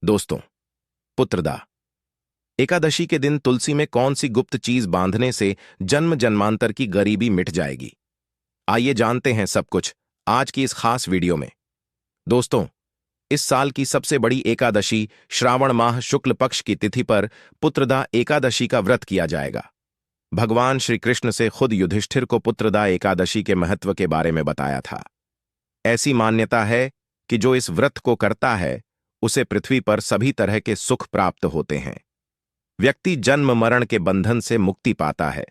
दोस्तों, पुत्रदा एकादशी के दिन तुलसी में कौन सी गुप्त चीज बांधने से जन्म जन्मांतर की गरीबी मिट जाएगी? आइए जानते हैं सब कुछ आज की इस खास वीडियो में। दोस्तों, इस साल की सबसे बड़ी एकादशी श्रावण माह शुक्ल पक्ष की तिथि पर पुत्रदा एकादशी का व्रत किया जाएगा। भगवान श्री कृष्ण से खुद युधिष्ठिर को पुत्रदा एकादशी के महत्व के बारे में बताया था। ऐसी मान्यता है कि जो इस व्रत को करता है उसे पृथ्वी पर सभी तरह के सुख प्राप्त होते हैं। व्यक्ति जन्म मरण के बंधन से मुक्ति पाता है।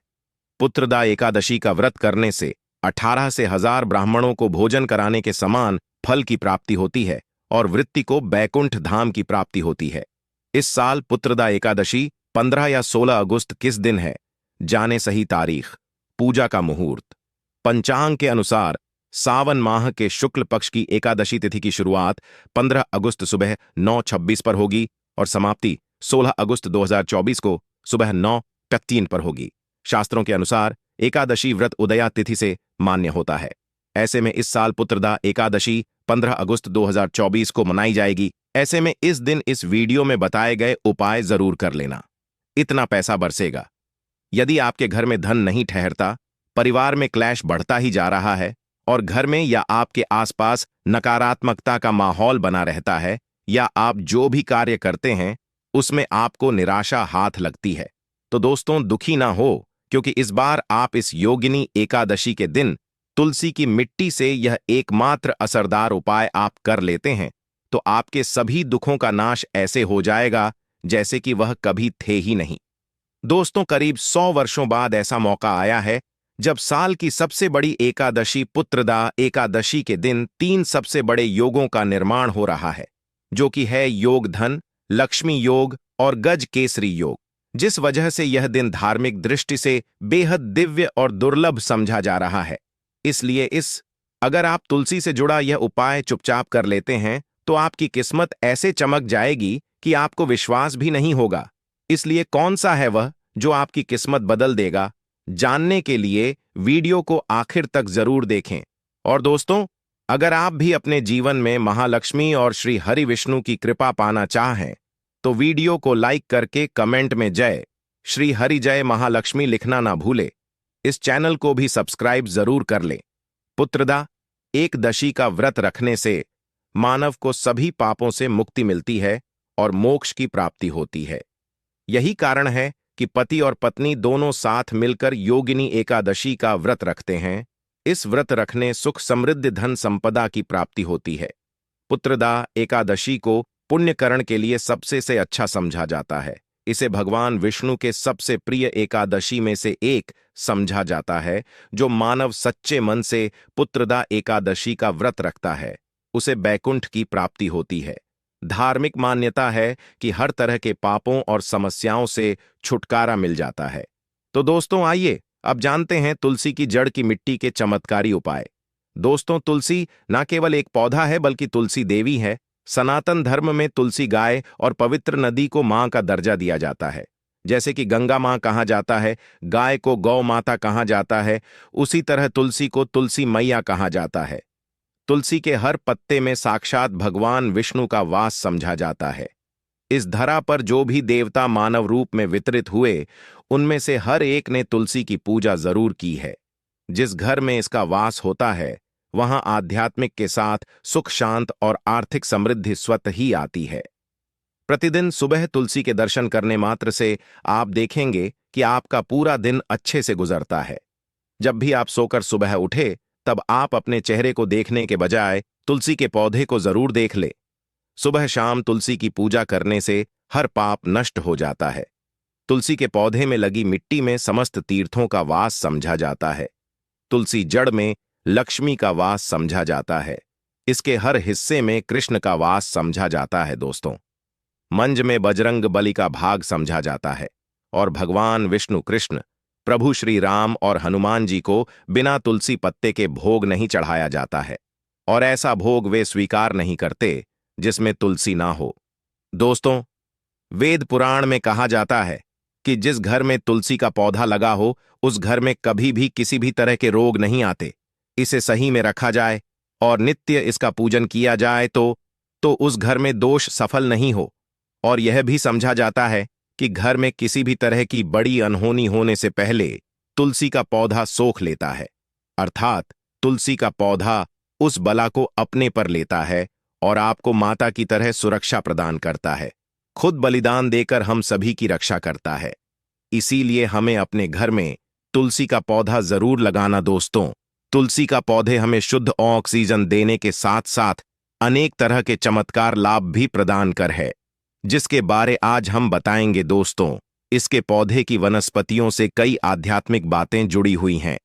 पुत्रदा एकादशी का व्रत करने से 18 से 1000 ब्राह्मणों को भोजन कराने के समान फल की प्राप्ति होती है और वृत्ति को बैकुंठ धाम की प्राप्ति होती है। इस साल पुत्रदा एकादशी 15 या 16 अगस्त किस दिन है? जाने सही तारीख, पूजा का मुहूर्त। पंचांग के अनुसार सावन माह के शुक्ल पक्ष की एकादशी तिथि की शुरुआत 15 अगस्त सुबह 9:26 पर होगी और समाप्ति 16 अगस्त 2024 को सुबह 9:03 पर होगी। शास्त्रों के अनुसार एकादशी व्रत उदया तिथि से मान्य होता है। ऐसे में इस साल पुत्रदा एकादशी 15 अगस्त 2024 को मनाई जाएगी। ऐसे में इस दिन इस वीडियो में बताए गए उपाय जरूर कर लेना। इतना पैसा बरसेगा। यदि आपके घर में धन नहीं ठहरता, परिवार में क्लैश बढ़ता ही जा रहा है और घर में या आपके आसपास नकारात्मकता का माहौल बना रहता है, या आप जो भी कार्य करते हैं उसमें आपको निराशा हाथ लगती है, तो दोस्तों दुखी ना हो, क्योंकि इस बार आप इस योगिनी एकादशी के दिन तुलसी की मिट्टी से यह एकमात्र असरदार उपाय आप कर लेते हैं तो आपके सभी दुखों का नाश ऐसे हो जाएगा जैसे कि वह कभी थे ही नहीं। दोस्तों, करीब 100 वर्षों बाद ऐसा मौका आया है जब साल की सबसे बड़ी एकादशी पुत्रदा एकादशी के दिन 3 सबसे बड़े योगों का निर्माण हो रहा है, जो कि है योग धन, लक्ष्मी योग और गज केसरी योग, जिस वजह से यह दिन धार्मिक दृष्टि से बेहद दिव्य और दुर्लभ समझा जा रहा है। इसलिए अगर आप तुलसी से जुड़ा यह उपाय चुपचाप कर लेते हैं तो आपकी किस्मत ऐसे चमक जाएगी कि आपको विश्वास भी नहीं होगा। इसलिए कौन सा है वह जो आपकी किस्मत बदल देगा? जानने के लिए वीडियो को आखिर तक जरूर देखें। और दोस्तों, अगर आप भी अपने जीवन में महालक्ष्मी और श्री हरि विष्णु की कृपा पाना चाहें तो वीडियो को लाइक करके कमेंट में जय श्री हरि जय महालक्ष्मी लिखना ना भूले। इस चैनल को भी सब्सक्राइब जरूर कर ले। पुत्रदा एकदशी का व्रत रखने से मानव को सभी पापों से मुक्ति मिलती है और मोक्ष की प्राप्ति होती है। यही कारण है कि पति और पत्नी दोनों साथ मिलकर योगिनी एकादशी का व्रत रखते हैं। इस व्रत रखने सुख समृद्ध धन संपदा की प्राप्ति होती है। पुत्रदा एकादशी को पुण्यकरण के लिए सबसे से अच्छा समझा जाता है। इसे भगवान विष्णु के सबसे प्रिय एकादशी में से एक समझा जाता है। जो मानव सच्चे मन से पुत्रदा एकादशी का व्रत रखता है उसे बैकुंठ की प्राप्ति होती है। धार्मिक मान्यता है कि हर तरह के पापों और समस्याओं से छुटकारा मिल जाता है। तो दोस्तों, आइए अब जानते हैं तुलसी की जड़ की मिट्टी के चमत्कारी उपाय। दोस्तों, तुलसी न केवल एक पौधा है बल्कि तुलसी देवी है। सनातन धर्म में तुलसी गाय और पवित्र नदी को मां का दर्जा दिया जाता है। जैसे कि गंगा मां कहा जाता है, गाय को गौ माता कहा जाता है, उसी तरह तुलसी को तुलसी मैया कहा जाता है। तुलसी के हर पत्ते में साक्षात भगवान विष्णु का वास समझा जाता है। इस धरा पर जो भी देवता मानव रूप में वितरित हुए उनमें से हर एक ने तुलसी की पूजा जरूर की है। जिस घर में इसका वास होता है वहां आध्यात्मिक के साथ सुख शांत और आर्थिक समृद्धि स्वतः ही आती है। प्रतिदिन सुबह तुलसी के दर्शन करने मात्र से आप देखेंगे कि आपका पूरा दिन अच्छे से गुजरता है। जब भी आप सोकर सुबह उठे तब आप अपने चेहरे को देखने के बजाय तुलसी के पौधे को जरूर देख ले। सुबह शाम तुलसी की पूजा करने से हर पाप नष्ट हो जाता है। तुलसी के पौधे में लगी मिट्टी में समस्त तीर्थों का वास समझा जाता है। तुलसी जड़ में लक्ष्मी का वास समझा जाता है। इसके हर हिस्से में कृष्ण का वास समझा जाता है। दोस्तों, मंज में बजरंग बली का भाग समझा जाता है और भगवान विष्णु कृष्ण, प्रभु श्री राम और हनुमान जी को बिना तुलसी पत्ते के भोग नहीं चढ़ाया जाता है और ऐसा भोग वे स्वीकार नहीं करते जिसमें तुलसी ना हो। दोस्तों, वेद पुराण में कहा जाता है कि जिस घर में तुलसी का पौधा लगा हो उस घर में कभी भी किसी भी तरह के रोग नहीं आते। इसे सही में रखा जाए और नित्य इसका पूजन किया जाए तो उस घर में दोष सफल नहीं हो और यह भी समझा जाता है कि घर में किसी भी तरह की बड़ी अनहोनी होने से पहले तुलसी का पौधा सोख लेता है, अर्थात तुलसी का पौधा उस बला को अपने पर लेता है और आपको माता की तरह सुरक्षा प्रदान करता है, खुद बलिदान देकर हम सभी की रक्षा करता है। इसीलिए हमें अपने घर में तुलसी का पौधा जरूर लगाना दोस्तों। तुलसी का पौधे हमें शुद्ध ऑक्सीजन देने के साथ साथ अनेक तरह के चमत्कार लाभ भी प्रदान कर है, जिसके बारे आज हम बताएंगे दोस्तों। इसके पौधे की वनस्पतियों से कई आध्यात्मिक बातें जुड़ी हुई हैं।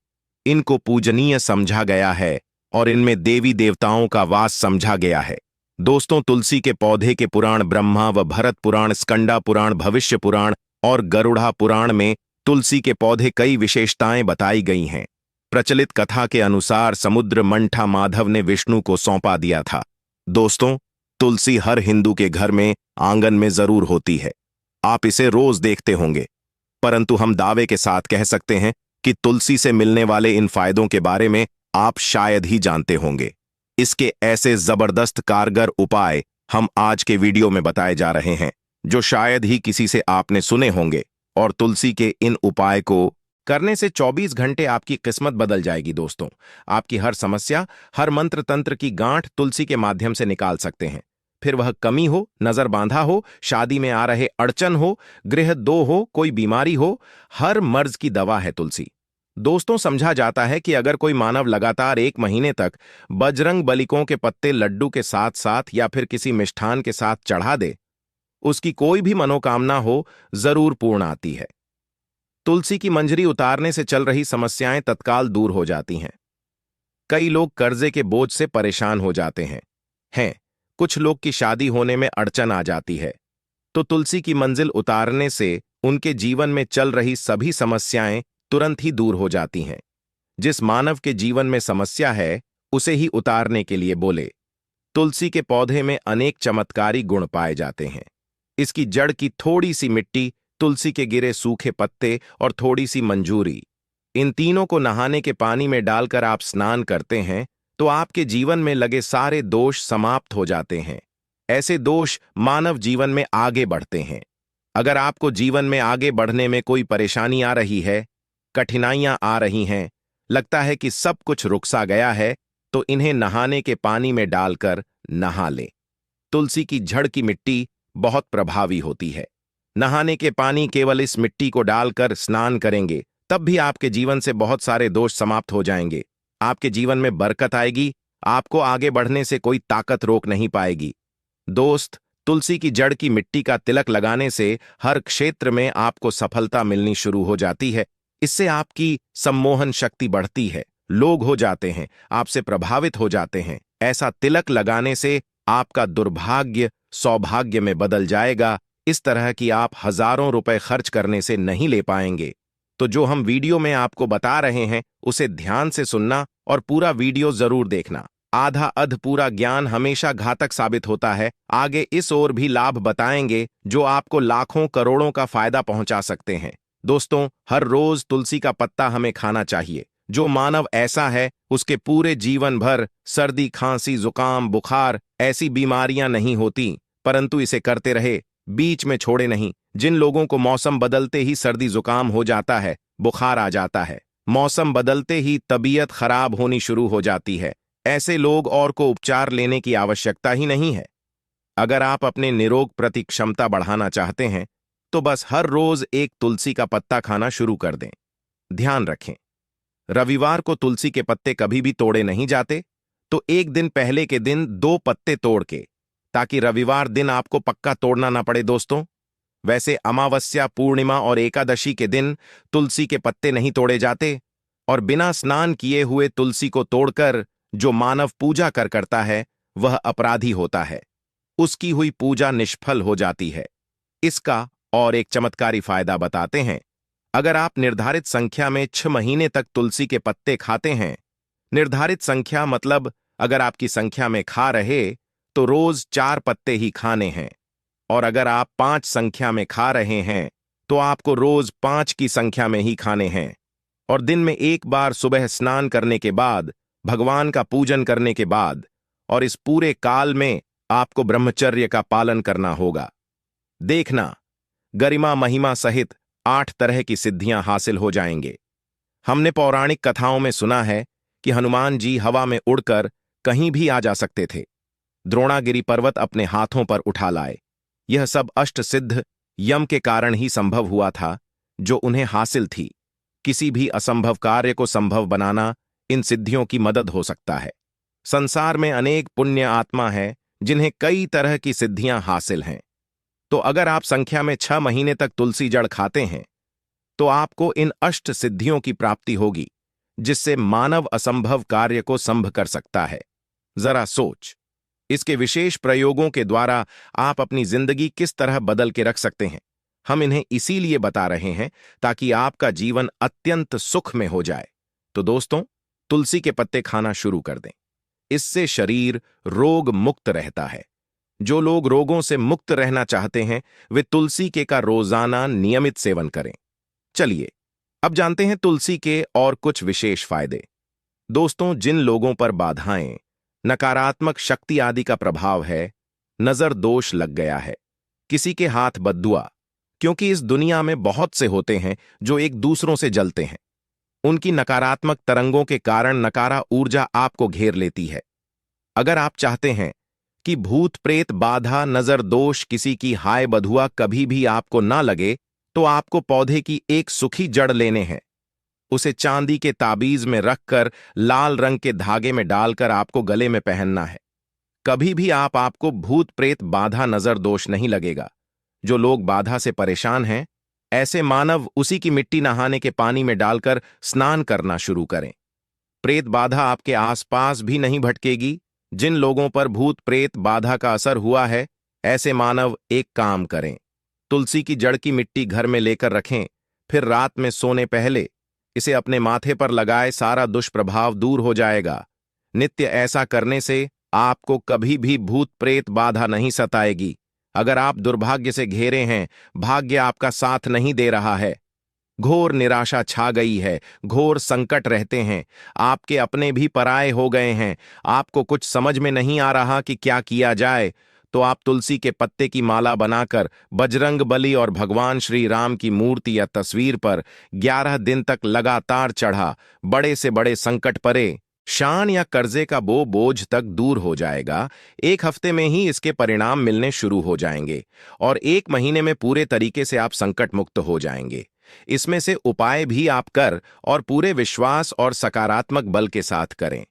इनको पूजनीय समझा गया है और इनमें देवी देवताओं का वास समझा गया है। दोस्तों, तुलसी के पौधे के पुराण ब्रह्मा व भरत पुराण, स्कंदा पुराण, भविष्य पुराण और गरुड़ा पुराण में तुलसी के पौधे कई विशेषताएं बताई गई हैं। प्रचलित कथा के अनुसार समुद्र मंठा माधव ने विष्णु को सौंपा दिया था। दोस्तों, तुलसी हर हिंदू के घर में आंगन में जरूर होती है। आप इसे रोज देखते होंगे, परंतु हम दावे के साथ कह सकते हैं कि तुलसी से मिलने वाले इन फायदों के बारे में आप शायद ही जानते होंगे। इसके ऐसे जबरदस्त कारगर उपाय हम आज के वीडियो में बताए जा रहे हैं, जो शायद ही किसी से आपने सुने होंगे। और तुलसी के इन उपाय को करने से 24 घंटे आपकी किस्मत बदल जाएगी दोस्तों। आपकी हर समस्या, हर मंत्र तंत्र की गांठ तुलसी के माध्यम से निकाल सकते हैं। फिर वह कमी हो, नजर बांधा हो, शादी में आ रहे अड़चन हो, गृह दो हो, कोई बीमारी हो, हर मर्ज की दवा है तुलसी। दोस्तों, समझा जाता है कि अगर कोई मानव लगातार 1 महीने तक बजरंग बलिकों के पत्ते लड्डू के साथ साथ या फिर किसी मिष्ठान के साथ चढ़ा दे, उसकी कोई भी मनोकामना हो जरूर पूर्ण आती है। तुलसी की मंजरी उतारने से चल रही समस्याएं तत्काल दूर हो जाती हैं। कई लोग कर्जे के बोझ से परेशान हो जाते हैं। कुछ लोग की शादी होने में अड़चन आ जाती है, तो तुलसी की मंजिल उतारने से उनके जीवन में चल रही सभी समस्याएं तुरंत ही दूर हो जाती हैं। जिस मानव के जीवन में समस्या है, उसे ही उतारने के लिए बोले। तुलसी के पौधे में अनेक चमत्कारी गुण पाए जाते हैं। इसकी जड़ की थोड़ी सी मिट्टी, तुलसी के गिरे सूखे पत्ते और थोड़ी सी मंजूरी, इन तीनों को नहाने के पानी में डालकर आप स्नान करते हैं तो आपके जीवन में लगे सारे दोष समाप्त हो जाते हैं। ऐसे दोष मानव जीवन में आगे बढ़ते हैं। अगर आपको जीवन में आगे बढ़ने में कोई परेशानी आ रही है, कठिनाइयां आ रही हैं, लगता है कि सब कुछ रुक सा गया है, तो इन्हें नहाने के पानी में डालकर नहा लें। तुलसी की जड़ की मिट्टी बहुत प्रभावी होती है। नहाने के पानी केवल इस मिट्टी को डालकर स्नान करेंगे, तब भी आपके जीवन से बहुत सारे दोष समाप्त हो जाएंगे। आपके जीवन में बरकत आएगी। आपको आगे बढ़ने से कोई ताकत रोक नहीं पाएगी। दोस्त, तुलसी की जड़ की मिट्टी का तिलक लगाने से हर क्षेत्र में आपको सफलता मिलनी शुरू हो जाती है। इससे आपकी सम्मोहन शक्ति बढ़ती है। लोग हो जाते हैं, आपसे प्रभावित हो जाते हैं। ऐसा तिलक लगाने से आपका दुर्भाग्य सौभाग्य में बदल जाएगा। इस तरह की आप हजारों रुपए खर्च करने से नहीं ले पाएंगे। तो जो हम वीडियो में आपको बता रहे हैं, उसे ध्यान से सुनना और पूरा वीडियो जरूर देखना। आधा अध पूरा ज्ञान हमेशा घातक साबित होता है। आगे इस ओर भी लाभ बताएंगे जो आपको लाखों करोड़ों का फायदा पहुंचा सकते हैं। दोस्तों, हर रोज तुलसी का पत्ता हमें खाना चाहिए। जो मानव ऐसा है, उसके पूरे जीवन भर सर्दी, खांसी, जुकाम, बुखार ऐसी बीमारियां नहीं होती, परंतु इसे करते रहे, बीच में छोड़े नहीं। जिन लोगों को मौसम बदलते ही सर्दी जुकाम हो जाता है, बुखार आ जाता है, मौसम बदलते ही तबीयत खराब होनी शुरू हो जाती है, ऐसे लोग और को उपचार लेने की आवश्यकता ही नहीं है। अगर आप अपने निरोग प्रति क्षमता बढ़ाना चाहते हैं, तो बस हर रोज एक तुलसी का पत्ता खाना शुरू कर दें। ध्यान रखें, रविवार को तुलसी के पत्ते कभी भी तोड़े नहीं जाते, तो एक दिन पहले के दिन 2 पत्ते तोड़ के, ताकि रविवार दिन आपको पक्का तोड़ना ना पड़े दोस्तों। वैसे अमावस्या, पूर्णिमा और एकादशी के दिन तुलसी के पत्ते नहीं तोड़े जाते, और बिना स्नान किए हुए तुलसी को तोड़कर जो मानव पूजा करता है, वह अपराधी होता है। उसकी हुई पूजा निष्फल हो जाती है। इसका और एक चमत्कारी फायदा बताते हैं। अगर आप निर्धारित संख्या में 6 महीने तक तुलसी के पत्ते खाते हैं, निर्धारित संख्या मतलब अगर आपकी संख्या में खा रहे, तो रोज 4 पत्ते ही खाने हैं, और अगर आप 5 संख्या में खा रहे हैं, तो आपको रोज 5 की संख्या में ही खाने हैं। और दिन में एक बार सुबह स्नान करने के बाद, भगवान का पूजन करने के बाद, और इस पूरे काल में आपको ब्रह्मचर्य का पालन करना होगा। देखना, गरिमा महिमा सहित 8 तरह की सिद्धियां हासिल हो जाएंगे। हमने पौराणिक कथाओं में सुना है कि हनुमान जी हवा में उड़कर कहीं भी आ जा सकते थे। द्रोणागिरि पर्वत अपने हाथों पर उठा लाए। यह सब अष्ट सिद्ध यम के कारण ही संभव हुआ था, जो उन्हें हासिल थी। किसी भी असंभव कार्य को संभव बनाना इन सिद्धियों की मदद हो सकता है। संसार में अनेक पुण्य आत्मा है जिन्हें कई तरह की सिद्धियां हासिल हैं। तो अगर आप संख्या में 6 महीने तक तुलसी जड़ खाते हैं तो आपको इन अष्ट सिद्धियों की प्राप्ति होगी, जिससे मानव असंभव कार्य को संभव कर सकता है। जरा सोच, इसके विशेष प्रयोगों के द्वारा आप अपनी जिंदगी किस तरह बदल के रख सकते हैं। हम इन्हें इसीलिए बता रहे हैं ताकि आपका जीवन अत्यंत सुख में हो जाए। तो दोस्तों, तुलसी के पत्ते खाना शुरू कर दें। इससे शरीर रोग मुक्त रहता है। जो लोग रोगों से मुक्त रहना चाहते हैं वे तुलसी के का रोजाना नियमित सेवन करें। चलिए अब जानते हैं तुलसी के और कुछ विशेष फायदे। दोस्तों, जिन लोगों पर बाधाएं, नकारात्मक शक्ति आदि का प्रभाव है, नजर दोष लग गया है, किसी के हाथ बद्दुआ, क्योंकि इस दुनिया में बहुत से होते हैं जो एक दूसरों से जलते हैं। उनकी नकारात्मक तरंगों के कारण नकारा ऊर्जा आपको घेर लेती है। अगर आप चाहते हैं कि भूत प्रेत बाधा नजर दोष किसी की हाय बधुआ कभी भी आपको ना लगे, तो आपको पौधे की एक सूखी जड़ लेने हैं। उसे चांदी के ताबीज में रखकर लाल रंग के धागे में डालकर आपको गले में पहनना है। कभी भी आपको भूत प्रेत बाधा नजर दोष नहीं लगेगा। जो लोग बाधा से परेशान हैं, ऐसे मानव उसी की मिट्टी नहाने के पानी में डालकर स्नान करना शुरू करें। प्रेत बाधा आपके आसपास भी नहीं भटकेगी। जिन लोगों पर भूत प्रेत बाधा का असर हुआ है, ऐसे मानव एक काम करें, तुलसी की जड़ की मिट्टी घर में लेकर रखें, फिर रात में सोने पहले इसे अपने माथे पर लगाए सारा दुष्प्रभाव दूर हो जाएगा। नित्य ऐसा करने से आपको कभी भी भूत प्रेत बाधा नहीं सताएगी। अगर आप दुर्भाग्य से घेरे हैं, भाग्य आपका साथ नहीं दे रहा है, घोर निराशा छा गई है, घोर संकट रहते हैं, आपके अपने भी पराये हो गए हैं, आपको कुछ समझ में नहीं आ रहा कि क्या किया जाए, तो आप तुलसी के पत्ते की माला बनाकर बजरंग बली और भगवान श्री राम की मूर्ति या तस्वीर पर 11 दिन तक लगातार चढ़ा बड़े से बड़े संकट परे, शान या कर्जे का बोझ तक दूर हो जाएगा। 1 हफ्ते में ही इसके परिणाम मिलने शुरू हो जाएंगे और 1 महीने में पूरे तरीके से आप संकट मुक्त हो जाएंगे। इसमें से उपाय भी आप कर और पूरे विश्वास और सकारात्मक बल के साथ करें।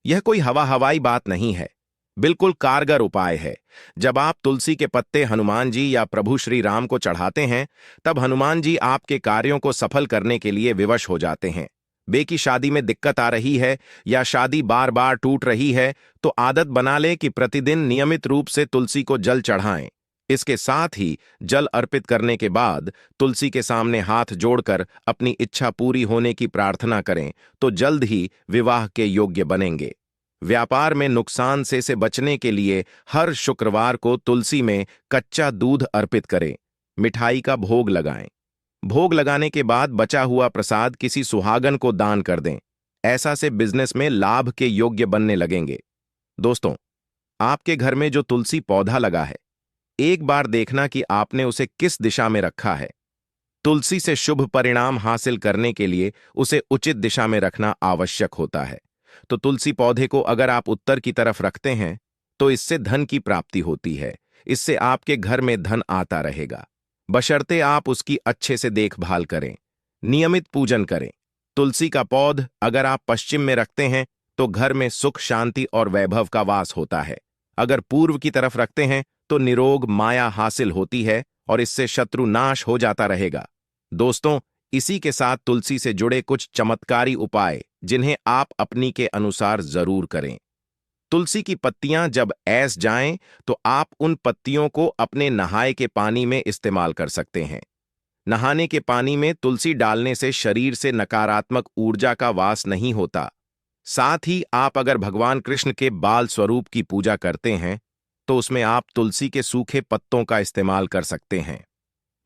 यह कोई हवाई बात नहीं है, बिल्कुल कारगर उपाय है। जब आप तुलसी के पत्ते हनुमान जी या प्रभु श्री राम को चढ़ाते हैं, तब हनुमान जी आपके कार्यों को सफल करने के लिए विवश हो जाते हैं। बेकी शादी में दिक्कत आ रही है या शादी बार बार टूट रही है, तो आदत बना ले कि प्रतिदिन नियमित रूप से तुलसी को जल चढ़ाएं। इसके साथ ही जल अर्पित करने के बाद तुलसी के सामने हाथ जोड़कर अपनी इच्छा पूरी होने की प्रार्थना करें, तो जल्द ही विवाह के योग्य बनेंगे। व्यापार में नुकसान से बचने के लिए हर शुक्रवार को तुलसी में कच्चा दूध अर्पित करें, मिठाई का भोग लगाएं। भोग लगाने के बाद बचा हुआ प्रसाद किसी सुहागन को दान कर दें। ऐसा से बिजनेस में लाभ के योग्य बनने लगेंगे। दोस्तों, आपके घर में जो तुलसी पौधा लगा है, एक बार देखना कि आपने उसे किस दिशा में रखा है। तुलसी से शुभ परिणाम हासिल करने के लिए उसे उचित दिशा में रखना आवश्यक होता है। तो तुलसी पौधे को अगर आप उत्तर की तरफ रखते हैं, तो इससे धन की प्राप्ति होती है। इससे आपके घर में धन आता रहेगा, बशर्ते आप उसकी अच्छे से देखभाल करें, नियमित पूजन करें। तुलसी का पौध अगर आप पश्चिम में रखते हैं, तो घर में सुख शांति और वैभव का वास होता है। अगर पूर्व की तरफ रखते हैं, तो निरोग माया हासिल होती है और इससे शत्रु नाश हो जाता रहेगा। दोस्तों, इसी के साथ तुलसी से जुड़े कुछ चमत्कारी उपाय जिन्हें आप अपनी के अनुसार जरूर करें। तुलसी की पत्तियां जब ऐस जाएं, तो आप उन पत्तियों को अपने नहाए के पानी में इस्तेमाल कर सकते हैं। नहाने के पानी में तुलसी डालने से शरीर से नकारात्मक ऊर्जा का वास नहीं होता। साथ ही आप अगर भगवान कृष्ण के बाल स्वरूप की पूजा करते हैं, तो उसमें आप तुलसी के सूखे पत्तों का इस्तेमाल कर सकते हैं।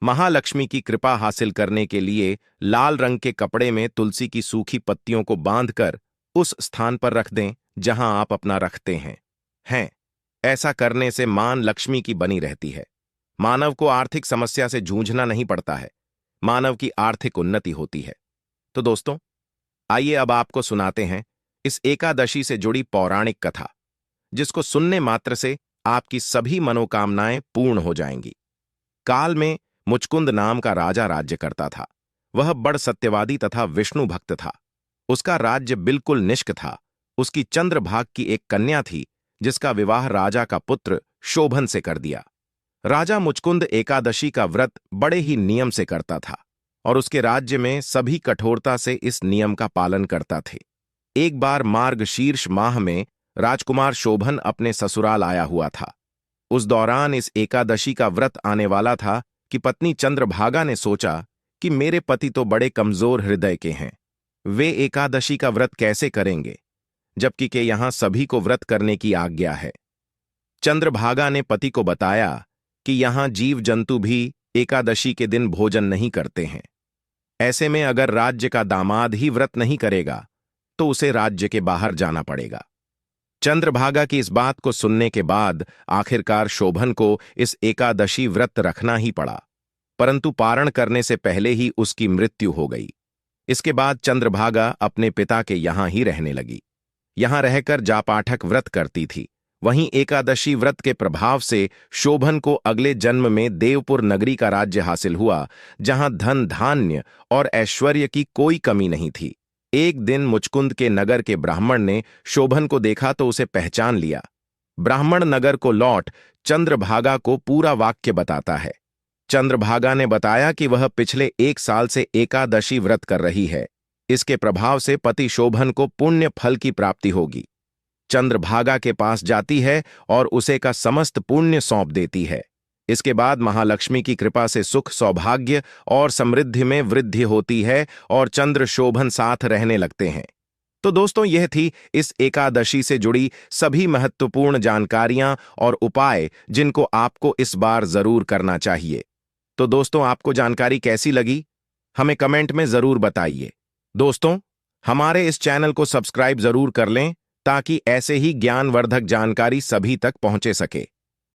महालक्ष्मी की कृपा हासिल करने के लिए लाल रंग के कपड़े में तुलसी की सूखी पत्तियों को बांधकर उस स्थान पर रख दें जहां आप अपना रखते हैं। ऐसा करने से मान लक्ष्मी की बनी रहती है। मानव को आर्थिक समस्या से जूझना नहीं पड़ता है, मानव की आर्थिक उन्नति होती है। तो दोस्तों, आइए अब आपको सुनाते हैं इस एकादशी से जुड़ी पौराणिक कथा, जिसको सुनने मात्र से आपकी सभी मनोकामनाएं पूर्ण हो जाएंगी। काल में मुचकुंद नाम का राजा राज्य करता था। वह बड़ सत्यवादी तथा विष्णु भक्त था। उसका राज्य बिल्कुल निष्क था। उसकी चंद्रभाग की एक कन्या थी, जिसका विवाह राजा का पुत्र शोभन से कर दिया। राजा मुचकुंद एकादशी का व्रत बड़े ही नियम से करता था और उसके राज्य में सभी कठोरता से इस नियम का पालन करता थे। एक बार मार्गशीर्ष माह में राजकुमार शोभन अपने ससुराल आया हुआ था। उस दौरान इस एकादशी का व्रत आने वाला था कि पत्नी चंद्रभागा ने सोचा कि मेरे पति तो बड़े कमजोर हृदय के हैं, वे एकादशी का व्रत कैसे करेंगे, जबकि के यहां सभी को व्रत करने की आज्ञा है। चंद्रभागा ने पति को बताया कि यहां जीव जंतु भी एकादशी के दिन भोजन नहीं करते हैं। ऐसे में अगर राज्य का दामाद ही व्रत नहीं करेगा तो उसे राज्य के बाहर जाना पड़ेगा। चंद्रभागा की इस बात को सुनने के बाद आखिरकार शोभन को इस एकादशी व्रत रखना ही पड़ा, परंतु पारण करने से पहले ही उसकी मृत्यु हो गई। इसके बाद चंद्रभागा अपने पिता के यहां ही रहने लगी। यहां रहकर जापाठक व्रत करती थी। वहीं एकादशी व्रत के प्रभाव से शोभन को अगले जन्म में देवपुर नगरी का राज्य हासिल हुआ, जहां धन धान्य और ऐश्वर्य की कोई कमी नहीं थी। एक दिन मुचकुंद के नगर के ब्राह्मण ने शोभन को देखा तो उसे पहचान लिया। ब्राह्मण नगर को लौट चंद्रभागा को पूरा वाक्य बताता है। चंद्रभागा ने बताया कि वह पिछले 1 साल से एकादशी व्रत कर रही है। इसके प्रभाव से पति शोभन को पुण्य फल की प्राप्ति होगी। चंद्रभागा के पास जाती है और उसे का समस्त पुण्य सौंप देती है। इसके बाद महालक्ष्मी की कृपा से सुख, सौभाग्य और समृद्धि में वृद्धि होती है और चंद्र शोभन साथ रहने लगते हैं। तो दोस्तों, यह थी इस एकादशी से जुड़ी सभी महत्वपूर्ण जानकारियां और उपाय, जिनको आपको इस बार जरूर करना चाहिए। तो दोस्तों, आपको जानकारी कैसी लगी, हमें कमेंट में जरूर बताइए। दोस्तों, हमारे इस चैनल को सब्सक्राइब जरूर कर लें ताकि ऐसे ही ज्ञानवर्धक जानकारी सभी तक पहुंचे सके।